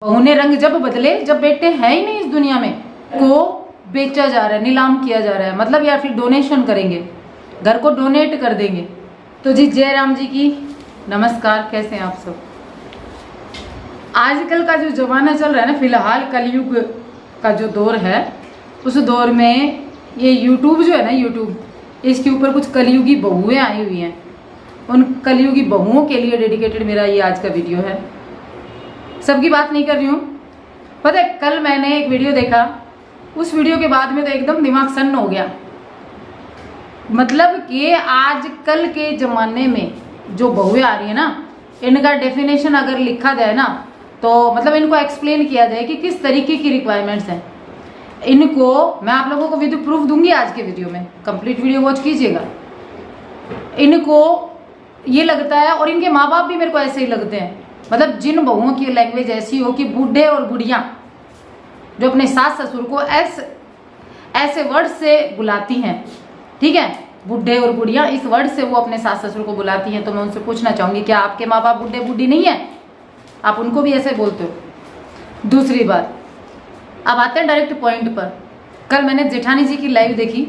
बहुने रंग जब बदले, जब बेटे है ही नहीं इस दुनिया में, को बेचा जा रहा है, नीलाम किया जा रहा है, मतलब या फिर डोनेशन करेंगे, घर को डोनेट कर देंगे। तो जी जय राम जी की नमस्कार। कैसे हैं आप सब? आजकल का जो जमाना चल रहा है ना, फिलहाल कलयुग का जो दौर है, उस दौर में ये यूट्यूब जो है ना, यूट्यूब, इसके ऊपर कुछ कलयुगी बहुएं आई हुई हैं। उन कलयुगी बहुओं के लिए डेडिकेटेड मेरा ये आज का वीडियो है। सबकी बात नहीं कर रही हूँ। पता है, कल मैंने एक वीडियो देखा, उस वीडियो के बाद में तो एकदम दिमाग सन्न हो गया। मतलब कि आजकल के ज़माने में जो बहुएं आ रही है ना, इनका डेफिनेशन अगर लिखा जाए ना, तो मतलब इनको एक्सप्लेन किया जाए कि किस तरीके की रिक्वायरमेंट्स हैं। इनको मैं आप लोगों को विद प्रूफ दूंगी आज के वीडियो में, कंप्लीट वीडियो वॉच कीजिएगा। इनको ये लगता है, और इनके माँ बाप भी मेरे को ऐसे ही लगते हैं, मतलब जिन बहुओं की लैंग्वेज ऐसी हो कि बूढ़े और बुढ़िया जो अपने सास ससुर को ऐसे वर्ड से बुलाती हैं, ठीक है, बूढ़े और बुढ़िया, इस वर्ड से वो अपने सास ससुर को बुलाती हैं। तो मैं उनसे पूछना चाहूंगी, क्या आपके माँ बाप बूढ़े बूढ़ी नहीं है? आप उनको भी ऐसे बोलते हो? दूसरी बात, अब आते हैं डायरेक्ट पॉइंट पर। कल मैंने जेठानी जी की लाइव देखी।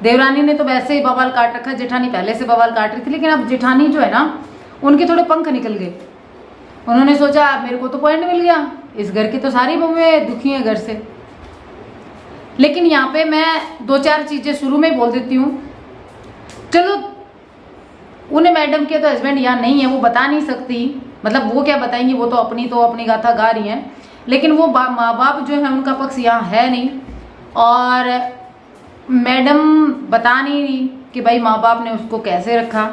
देवरानी ने तो वैसे ही बवाल काट रखा है, जेठानी पहले से बवाल काट रही थी, लेकिन अब जेठानी जो है ना, उनके थोड़े पंख निकल गए। उन्होंने सोचा मेरे को तो पॉइंट मिल गया, इस घर की तो सारी बहुएं दुखी हैं घर से। लेकिन यहाँ पे मैं दो चार चीजें शुरू में बोल देती हूँ। चलो, उन्हें मैडम के तो हस्बैंड यहाँ नहीं है, वो बता नहीं सकती, मतलब वो क्या बताएंगी, वो तो अपनी गाथा गा रही हैं। लेकिन वो माँ बाप जो है, उनका पक्ष यहाँ है नहीं, और मैडम बता नहीं रही कि भाई माँ बाप ने उसको कैसे रखा।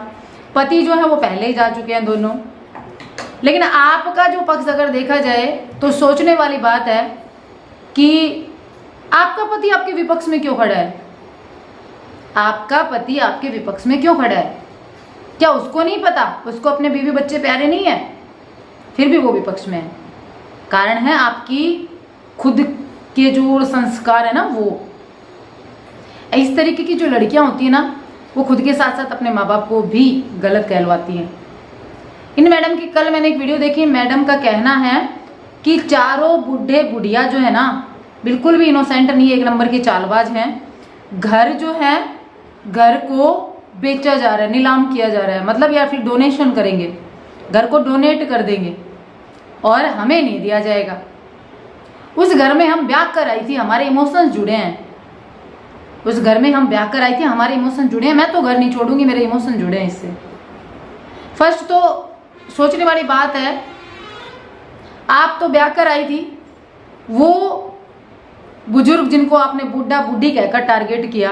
पति जो है वो पहले ही जा चुके हैं दोनों। लेकिन आपका जो पक्ष अगर देखा जाए तो सोचने वाली बात है कि आपका पति आपके विपक्ष में क्यों खड़ा है? आपका पति आपके विपक्ष में क्यों खड़ा है? क्या उसको नहीं पता? उसको अपने बीवी बच्चे प्यारे नहीं है, फिर भी वो विपक्ष में है। कारण है आपकी खुद के जो संस्कार है ना, वो इस तरीके की जो लड़कियां होती है ना, वो खुद के साथ साथ अपने माँ बाप को भी गलत कहलवाती हैं। इन मैडम की कल मैंने एक वीडियो देखी। मैडम का कहना है कि चारों बूढ़े बुढ़िया जो है ना, बिल्कुल भी इनोसेंट नहीं, एक नंबर की चालबाज हैं। घर जो है, घर को बेचा जा रहा है, नीलाम किया जा रहा है, मतलब या फिर डोनेशन करेंगे, घर को डोनेट कर देंगे और हमें नहीं दिया जाएगा। उस घर में हम ब्याह कर आई थी, हमारे इमोशंस जुड़े हैं। उस घर में हम ब्याह कर आई थी, हमारे इमोशन जुड़े हैं। मैं तो घर नहीं छोड़ूंगी, मेरे इमोशन जुड़े हैं इससे। फर्स्ट तो सोचने वाली बात है, आप तो ब्याह कर आई थी, वो बुजुर्ग जिनको आपने बूढ़ा बूढ़ी कहकर टारगेट किया,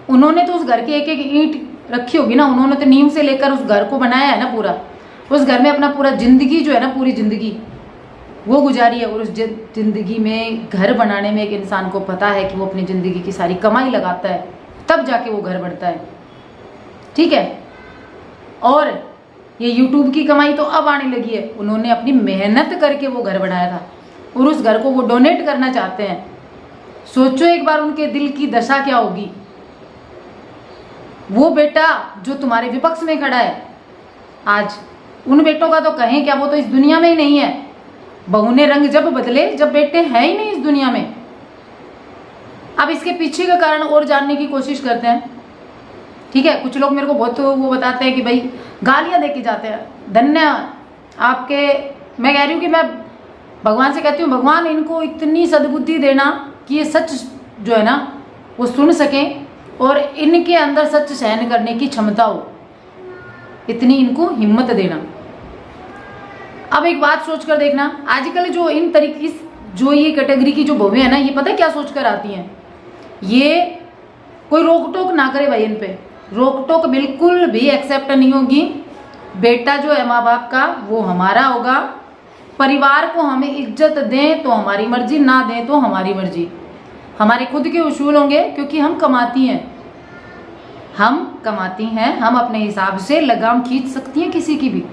उन्होंने तो उस घर की एक एक ईंट रखी होगी ना, उन्होंने तो नींव से लेकर उस घर को बनाया है ना पूरा। उस घर में अपना पूरा जिंदगी जो है ना, पूरी जिंदगी वो गुजारी है। और उस जिंदगी में घर बनाने में एक इंसान को पता है कि वो अपनी जिंदगी की सारी कमाई लगाता है, तब जाके वो घर बढ़ता है, ठीक है। और ये यूट्यूब की कमाई तो अब आने लगी है, उन्होंने अपनी मेहनत करके वो घर बनाया था, और उस घर को वो डोनेट करना चाहते हैं। सोचो एक बार उनके दिल की दशा क्या होगी। वो बेटा जो तुम्हारे विपक्ष में खड़ा है आज, उन बेटों का तो कहें क्या, वो तो इस दुनिया में ही नहीं है। बहुने रंग जब बदले, जब बेटे हैं ही नहीं इस दुनिया में। अब इसके पीछे का कारण और जानने की कोशिश करते हैं, ठीक है। कुछ लोग मेरे को बहुत वो बताते हैं कि भाई गालियां दे के जाते हैं। धन्यवाद आपके। मैं कह रही हूँ कि मैं भगवान से कहती हूँ, भगवान इनको इतनी सद्बुद्धि देना कि ये सच जो है ना वो सुन सकें, और इनके अंदर सच सहन करने की क्षमता हो, इतनी इनको हिम्मत देना। अब एक बात सोच कर देखना, आजकल जो इन तरीके जो ये कैटेगरी की जो बहुएं है ना, ये पता है क्या सोच कर आती हैं? ये कोई रोक टोक ना करे भाई, इन पे रोक टोक बिल्कुल भी एक्सेप्ट नहीं होगी। बेटा जो है माँ बाप का, वो हमारा होगा। परिवार को हमें इज्जत दें तो हमारी मर्जी, ना दें तो हमारी मर्जी। हमारे खुद के उसूल होंगे, क्योंकि हम कमाती हैं, हम अपने हिसाब से लगाम खींच सकती हैं किसी की भी।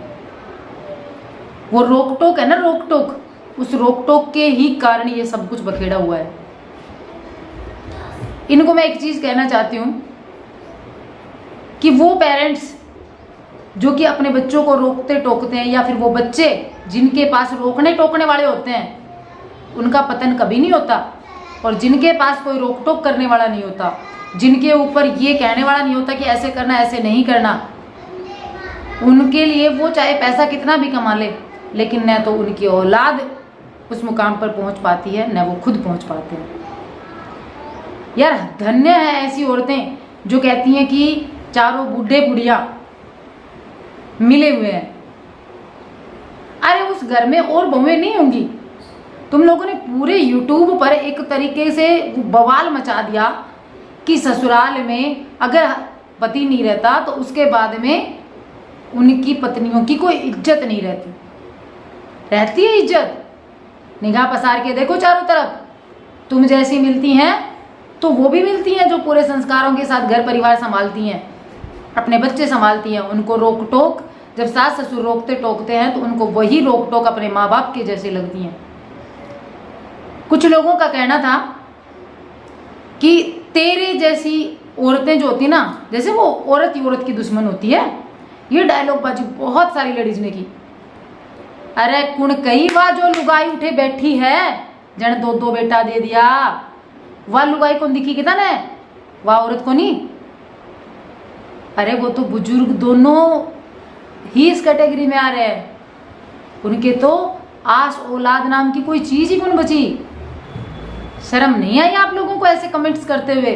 वो रोक टोक है ना, रोक टोक, उस रोक टोक के ही कारण ये सब कुछ बखेड़ा हुआ है। इनको मैं एक चीज कहना चाहती हूँ कि वो पेरेंट्स जो कि अपने बच्चों को रोकते टोकते हैं, या फिर वो बच्चे जिनके पास रोकने टोकने वाले होते हैं उनका पतन कभी नहीं होता, और जिनके पास कोई रोक टोक करने वाला नहीं होता, जिनके ऊपर ये कहने वाला नहीं होता कि ऐसे करना ऐसे नहीं करना, उनके लिए वो चाहे पैसा कितना भी कमा ले, लेकिन न तो उनकी औलाद उस मुकाम पर पहुंच पाती है, न वो खुद पहुंच पाते हैं। यार धन्य है ऐसी औरतें जो कहती हैं कि चारों बूढ़े बुढ़िया मिले हुए हैं। अरे उस घर में और बहुएं नहीं होंगी। तुम लोगों ने पूरे YouTube पर एक तरीके से बवाल मचा दिया कि ससुराल में अगर पति नहीं रहता तो उसके बाद में उनकी पत्नियों की कोई इज्जत नहीं रहती। रहती है इज्जत। निगाह पसार के देखो चारों तरफ, तुम जैसी मिलती हैं तो वो भी मिलती हैं जो पूरे संस्कारों के साथ घर परिवार संभालती हैं, अपने बच्चे संभालती हैं। उनको रोक टोक जब सास ससुर रोकते टोकते हैं तो उनको वही रोक टोक अपने माँ बाप के जैसे लगती हैं। कुछ लोगों का कहना था कि तेरे जैसी औरतें जो होती ना, जैसे वो औरत ही औरत की दुश्मन होती है। ये डायलॉग बाजी बहुत सारी लेडीज ने की। अरे कुण कई बार जो लुगाई उठे बैठी है जन दो दो बेटा दे दिया, वह लुगाई कौन दिखी कितना ने, वह औरत को नहीं। अरे वो तो बुजुर्ग दोनों ही इस कैटेगरी में आ रहे हैं। उनके तो आस औलाद नाम की कोई चीज ही कौन बची। शर्म नहीं आई आप लोगों को ऐसे कमेंट्स करते हुए?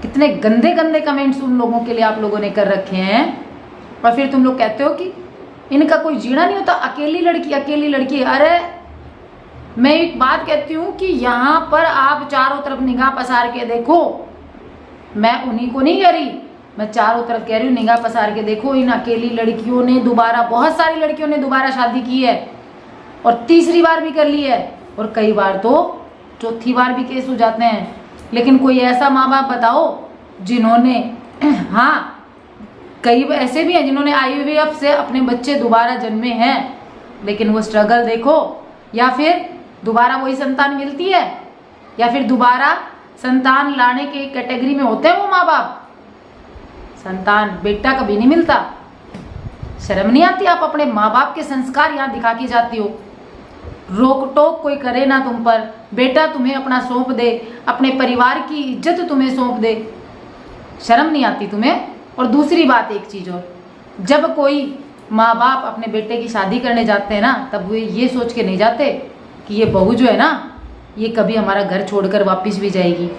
कितने गंदे गंदे कमेंट्स उन लोगों के लिए आप लोगों ने कर रखे हैं। और फिर तुम लोग कहते हो कि इनका कोई जीना नहीं होता, अकेली लड़की अकेली लड़की। अरे मैं एक बात कहती हूँ कि यहाँ पर आप चारों तरफ निगाह पसार के देखो। मैं उन्हीं को नहीं कह रही, मैं चारों तरफ कह रही हूँ निगाह पसार के देखो। इन अकेली लड़कियों ने दोबारा, बहुत सारी लड़कियों ने दोबारा शादी की है और तीसरी बार भी कर ली है, और कई बार तो चौथी बार भी केस हो जाते हैं। लेकिन कोई ऐसा माँ बाप बताओ जिन्होंने हाँ कई ऐसे भी हैं जिन्होंने IVF से अपने बच्चे दोबारा जन्मे हैं, लेकिन वो स्ट्रगल देखो। या फिर दोबारा वही संतान मिलती है, या फिर दोबारा संतान लाने के कैटेगरी में होते हैं वो माँ बाप। संतान बेटा कभी नहीं मिलता। शर्म नहीं आती? आप अपने माँ बाप के संस्कार यहाँ दिखा के जाती हो। रोक टोक कोई करे ना तुम पर, बेटा तुम्हें अपना सौंप दे, अपने परिवार की इज्जत तुम्हें सौंप दे। शर्म नहीं आती तुम्हें? और दूसरी बात एक चीज और, जब कोई माँ बाप अपने बेटे की शादी करने जाते हैं ना, तब वो ये सोच के नहीं जाते कि ये बहू जो है ना ये कभी हमारा घर छोड़कर वापस भी जाएगी।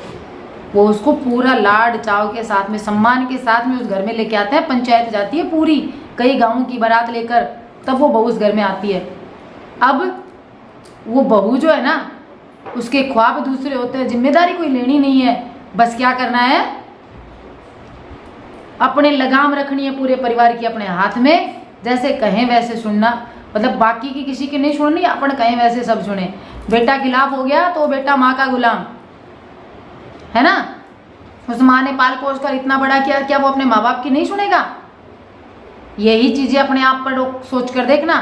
वो उसको पूरा लाड चाव के साथ में, सम्मान के साथ में उस घर में लेके आते हैं। पंचायत जाती है पूरी, कई गाँवों की बारात लेकर, तब वो बहू उस घर में आती है। अब वो बहू जो है ना उसके ख्वाब दूसरे होते हैं, जिम्मेदारी कोई लेनी नहीं है, बस क्या करना है, अपने लगाम रखनी है पूरे परिवार की अपने हाथ में। जैसे कहें वैसे सुनना, मतलब बाकी की किसी की नहीं सुननी, अपन कहें वैसे सब सुने। बेटा खिलाफ हो गया तो बेटा माँ का गुलाम है ना। उस माँ ने पाल पोस कर इतना बड़ा किया, क्या वो अपने माँ बाप की नहीं सुनेगा? यही चीजें अपने आप पर सोच कर देखना।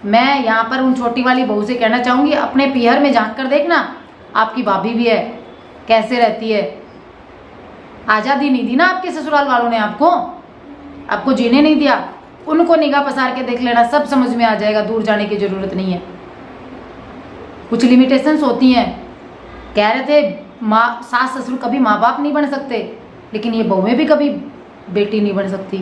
मैं यहाँ पर उन छोटी वाली बहू से कहना चाहूंगी, अपने पीहर में झांक कर देखना, आपकी भाभी भी है कैसे रहती है। आज़ादी नहीं दी ना आपके ससुराल वालों ने, आपको जीने नहीं दिया। उनको निगाह पसार के देख लेना, सब समझ में आ जाएगा। दूर जाने की जरूरत नहीं है। कुछ लिमिटेशंस होती हैं। कह रहे थे माँ सास ससुर कभी माँ बाप नहीं बन सकते, लेकिन ये बहुएं भी कभी बेटी नहीं बन सकती।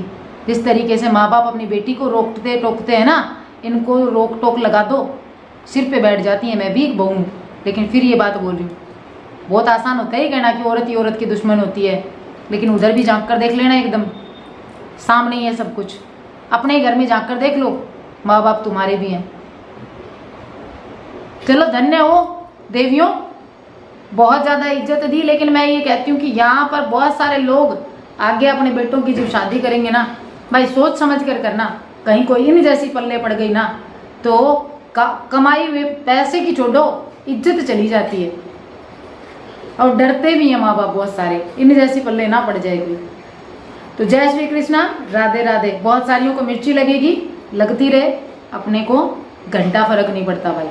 जिस तरीके से माँ बाप अपनी बेटी को रोकते टोकते हैं ना, इनको रोक टोक लगा दो, सिर पे बैठ जाती हैं। मैं भी एक बहू हूँ, लेकिन फिर ये बात बोल रही हूँ। बहुत आसान होता है कहना कि औरत ही औरत की दुश्मन होती है, लेकिन उधर भी झांक कर देख लेना, एकदम सामने ही है सब कुछ। अपने ही घर में झांक कर देख लो, माँ बाप तुम्हारे भी हैं। चलो धन्य हो देवियों, बहुत ज़्यादा इज्जत दी। लेकिन मैं ये कहती हूँ कि यहाँ पर बहुत सारे लोग आगे अपने बेटों की जब शादी करेंगे ना, भाई सोच समझ कर करना। कहीं कोई इन जैसी पल्ले पड़ गई ना तो कमाई हुए पैसे की छोड़ो, इज्जत चली जाती है। और डरते भी हैं माँ बाप बहुत सारे, इन जैसी पल्ले ना पड़ जाएगी। तो जय श्री कृष्णा, राधे राधे। बहुत सारियों को मिर्ची लगेगी, लगती रहे, अपने को घंटा फर्क नहीं पड़ता भाई।